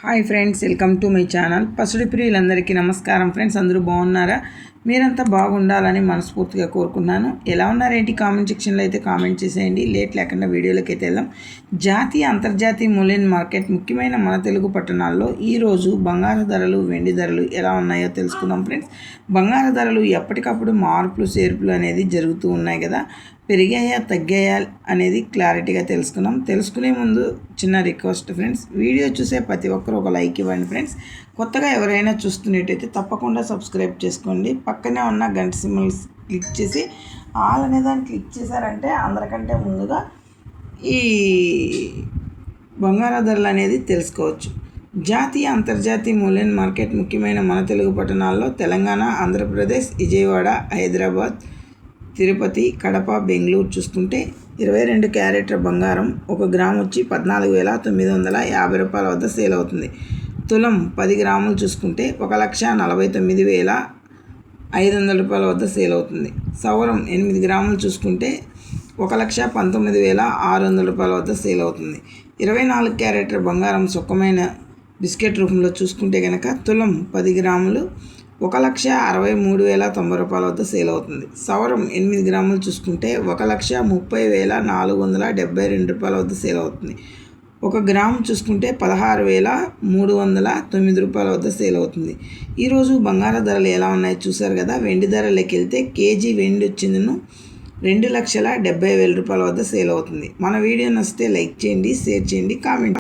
Hi friends, welcome to my channel. పసుడి ప్రియులందరికీ నమస్కారం ఫ్రెండ్స్. అందరూ బాగున్నారా? మీరంతా బాగుండాలని మనస్ఫూర్తిగా కోరుకున్నాను. ఎలా ఉన్నారేంటి కామెంట్ సెక్షన్లో అయితే కామెంట్ చేసేయండి. లేట్ లేకుండా వీడియోలోకి అయితే వెళ్దాం. జాతీయ అంతర్జాతీయ మూల్యం మార్కెట్ ముఖ్యమైన మన తెలుగు పట్టణాల్లో ఈరోజు బంగారు ధరలు, వెండి ధరలు ఎలా ఉన్నాయో తెలుసుకుందాం ఫ్రెండ్స్. బంగారు ధరలు ఎప్పటికప్పుడు మార్పులు చేర్పులు అనేది జరుగుతూ ఉన్నాయి కదా. పెరిగాయా తగ్గాయా అనేది క్లారిటీగా తెలుసుకునే ముందు చిన్న రిక్వెస్ట్ ఫ్రెండ్స్, వీడియో చూసే ప్రతి ఒక్కరు ఒక లైక్ ఇవ్వండి ఫ్రెండ్స్. కొత్తగా ఎవరైనా చూస్తున్నట్టయితే తప్పకుండా సబ్స్క్రైబ్ చేసుకోండి. పక్కనే ఉన్న గంట సింబల్స్ క్లిక్ చేసి ఆల్ అనే దాన్ని క్లిక్ చేశారంటే అందరికంటే ముందుగా ఈ బంగారు ధరలు అనేది తెలుసుకోవచ్చు. జాతీయ అంతర్జాతీయ మూల్యం మార్కెట్ ముఖ్యమైన మన తెలుగు పట్టణాల్లో తెలంగాణ, ఆంధ్రప్రదేశ్, విజయవాడ, హైదరాబాద్, తిరుపతి, కడప, బెంగళూరు చూసుకుంటే 22 క్యారెట్ల బంగారం 1 గ్రాము వచ్చి 14,950 రూపాయల వద్ద సేల్ అవుతుంది. తులం 10 గ్రాములు చూసుకుంటే 1,49,500 రూపాయల వద్ద సేల్ అవుతుంది. సవరం 8 గ్రాములు చూసుకుంటే 1,19,600 రూపాయల వద్ద సేల్ అవుతుంది. 24 క్యారెట్ల బంగారం సుఖమైన బిస్కెట్ రూపంలో చూసుకుంటే కనుక తులం 10 గ్రాములు 1,63,090 రూపాయల వద్ద సేల్ అవుతుంది. సవరం 8 గ్రాములు చూసుకుంటే 1,30,472 రూపాయల వద్ద సేల్ అవుతుంది. 1 గ్రాము చూసుకుంటే 16,309 రూపాయల వద్ద సేల్ అవుతుంది. ఈరోజు బంగారు ధరలు ఎలా ఉన్నాయో చూసారు కదా. వెండి ధరలోకి వెళ్తే కేజీ వెండి వచ్చిందను 2,70,70,000 రూపాయల వద్ద సేల్ అవుతుంది. మన వీడియో నచ్చితే లైక్ చేయండి, షేర్ చేయండి, కామెంట్